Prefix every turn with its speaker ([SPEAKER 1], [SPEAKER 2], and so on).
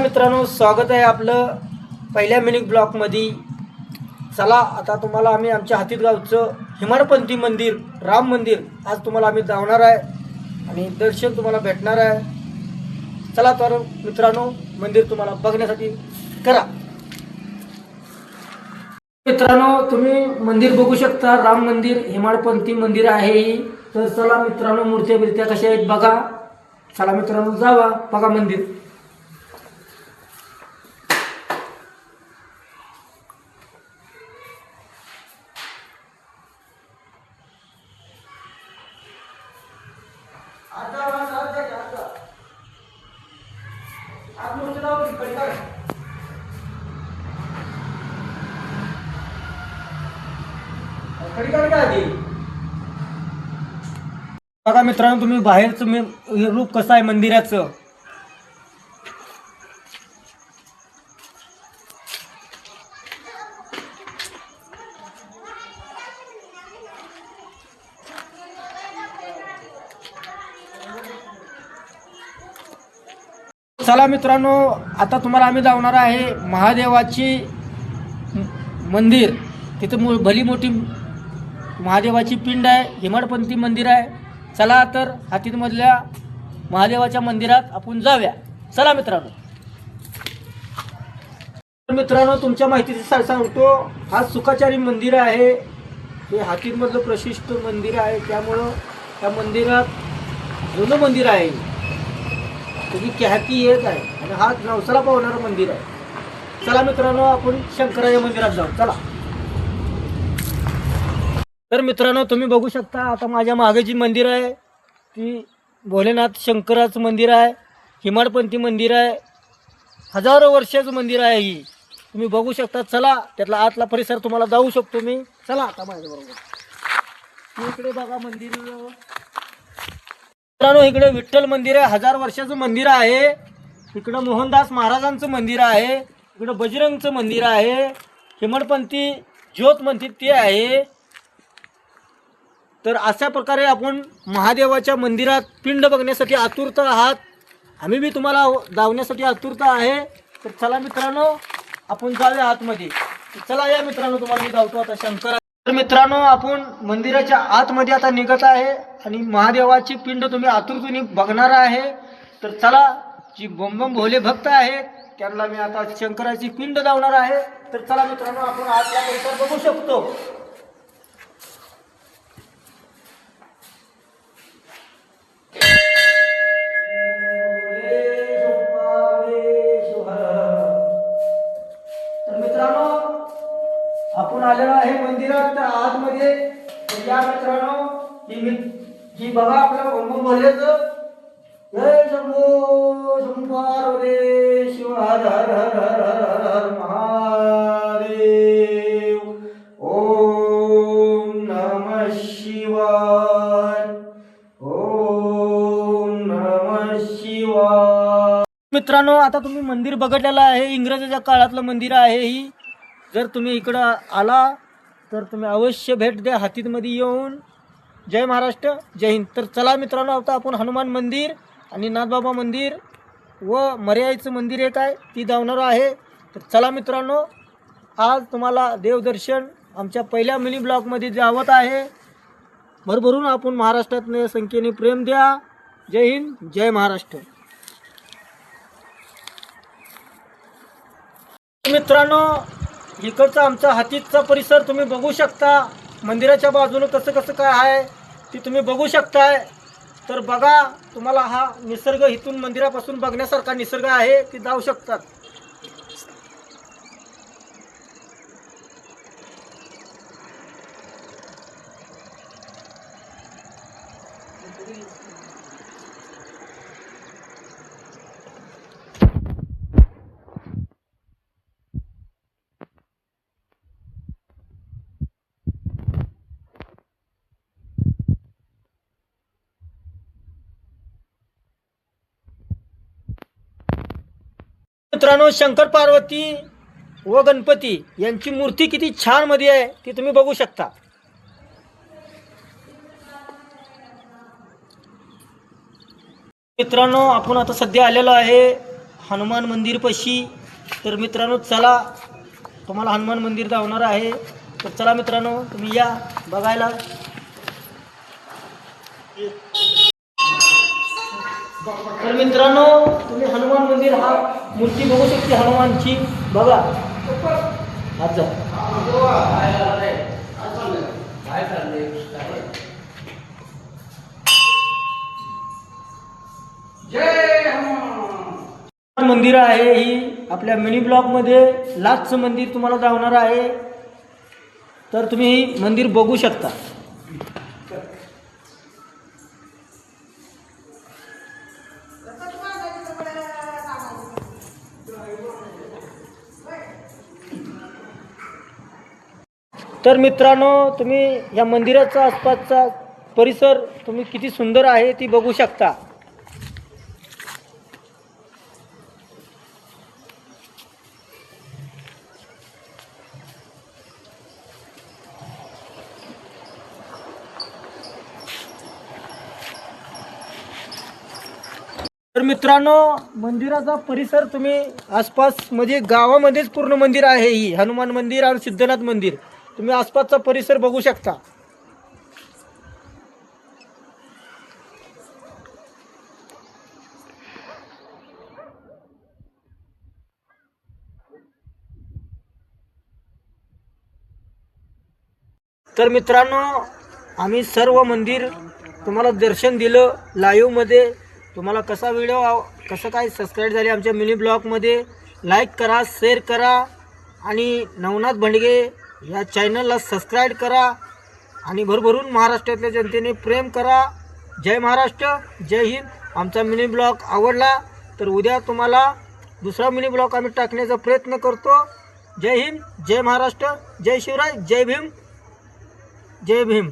[SPEAKER 1] मित्रांनो, स्वागत आहे आपलं पहिल्या मिनी ब्लॉक मध्ये। चला आता तुम्हाला आम्ही आमच्या हातीत गावचं हिमाडपंथी मंदिर, राम मंदिर आज तुम्हाला आम्ही जावणार आहे आणि दर्शन तुम्हाला भेटणार आहे। चला तर मित्रांनो, मंदिर तुम्हाला बघण्यासाठी करा। मित्रांनो, तुम्ही मंदिर बघू शकता, राम मंदिर हिमाडपंथी मंदिर आहे। तर चला मित्रांनो, मूर्त्या बिर्त्या कशा आहेत बघा। चला मित्रांनो, जावा बघा मंदिर। बघा मित्रांनो, तुम्ही बाहेरचं रूप कसं आहे मंदिराचं। चला मित्रांनो, आता तुम्हाला आम्ही जावणार आहे महादेवाची मंदिर। तिथं भली मोठी महादेवाची पिंड आहे, हिमाडपंथी मंदिर आहे। चला तर हातीमधल्या महादेवाच्या मंदिरात आपण जाऊया। चला मित्रांनो। मित्रांनो, तुमच्या माहितीसाठी सांगतो, हा सुखाचारी मंदिर आहे। हे हातीमधलं प्रशिष्ट मंदिर आहे, त्यामुळं त्या मंदिरात जुनं मंदिर आहे, त्याची ख्याती एक आहे आणि हा नवसाला पावणारं मंदिर आहे। चला मित्रांनो, आपण शंकराच्या मंदिरात जाऊ। चला तर मित्रांनो, तुम्ही बघू शकता, आता माझ्या मागे जी मंदिर आहे ती भोलेनाथ शंकराचं मंदिर आहे, हिमाडपंथी मंदिर आहे। हजारो वर्षाचं मंदिर आहे ही, तुम्ही बघू शकता। चला त्यातला आतला परिसर तुम्हाला जाऊ शकतो मी। चला आता माझ्याबरोबर। इकडे बघा मंदिर मित्रांनो, इकडे विठ्ठल मंदिर आहे, 1000 वर्षाचं मंदिर आहे। इकडं मोहनदास महाराजांचं मंदिर आहे, इकडं बजरंगचं मंदिर आहे, हिमाडपंथी ज्योत म्हणतात ते आहे। तर अशा प्रकारे आपण महादेवाच्या मंदिरात पिंड बघण्यासाठी आतुरता आहात, आम्ही बी तुम्हाला जावण्यासाठी आतुरता आहे। तर चला मित्रांनो, आपण जाऊया आतमध्ये। चला या मित्रांनो, तुम्हाला मी जावतो आता शंकर। तर मित्रांनो, आपण मंदिराच्या आतमध्ये आता निघत आहे आणि महादेवाची पिंड तुम्ही आतुरतेने बघणार आहे। तर चला, जी बम भोले भक्त आहेत त्यांना मी आता शंकराची पिंड जावणार आहे। तर चला मित्रांनो, आपण आतला परिसर बघू शकतो। आपण आलेलो आहे मंदिरात आतमध्ये। या मित्रांनो, ही बघा आपल्या बम भोलेचं। जय शंभो शंकर रे शिव, हर हर हर हर हर हर महादेव। ओम नमः शिवाय, ओम नमः शिवाय। मित्रांनो, आता तुम्ही मंदिर बघितलेलं आहे, इंग्रजाच्या काळातलं मंदिर आहे ही। जर तुम्ही इकडं आला तर तुम्ही अवश्य भेट द्या हातीमध्ये येऊन। जय महाराष्ट्र, जय हिंद। तर चला मित्रांनो, आता आपण हनुमान मंदिर आणि नाथबाबा मंदिर व मर्याईचं मंदिर एक आहे ती जावणार आहे। तर चला मित्रांनो, आज तुम्हाला देवदर्शन आमच्या पहिल्या मिनी ब्लॉकमध्ये जावत आहे। भरभरून आपण महाराष्ट्रातल्या संख्येने प्रेम द्या। जय हिंद, जय महाराष्ट्र। मित्रांनो, इकडचा आमचा हातीचा परिसर तुम्ही बघू शकता। मंदिराच्या बाजूने कसं कसं काय आहे ते तुम्ही बघू शकताय। तर बघा, तुम्हाला हा निसर्ग इथून मंदिरापासून बघण्यासारखा निसर्ग आहे, ते जाऊ शकतात। मित्रांनो, शंकर पार्वती व गणपती यांची मूर्ती किती छान मध्ये आहे ती तुम्ही बघू शकता। मित्रांनो, आपण आता सध्या आलेलो आहे हनुमान मंदिर पशी. तर मित्रांनो चला, तुम्हाला हनुमान मंदिर दावणार आहे. तर चला मित्रांनो, तुम्ही या बघायला. तर मित्रांनो, तुम्ही हनुमान मंदिर हा मूर्ती बघू शकते हनुमानची. बघा आज मंदिर आहे. ही आपल्या मिनी ब्लॉक मध्ये लास्टचं मंदिर तुम्हाला दावणार आहे. तर तुम्ही मंदिर बघू शकता. तर मित्रांनो, तुम्ही या मंदिराचा आसपासचा परिसर तुम्ही किती सुंदर आहे ती बघू शकता. तर मित्रांनो, मंदिराचा परिसर तुम्ही आसपास म्हणजे गावामध्येच पूर्ण मंदिर आहे. ही हनुमान मंदिर आणि सिद्धनाथ मंदिर तुम्ही आसपासचा परिसर बघू शकता. तर मित्रांनो, आम्ही सर्व मंदिर तुम्हाला दर्शन दिलं लाईव्ह मध्ये. तुम्हाला कसा व्हिडिओ कसं काय सबस्क्राईब झाले आमच्या मिनी ब्लॉगमध्ये, लाईक करा, शेअर करा आणि नवनाथ भंडगे या चॅनलला सबस्क्राईब करा आणि भरभरून महाराष्ट्रातल्या जनतेने प्रेम करा. जय महाराष्ट्र, जय हिंद. आमचा मिनी ब्लॉग आवडला तर उद्या तुम्हाला दुसरा मिनी ब्लॉग आम्ही टाकण्याचा प्रयत्न करतो. जय हिंद, जय महाराष्ट्र, जय शिवराय, जय भीम, जय भीम.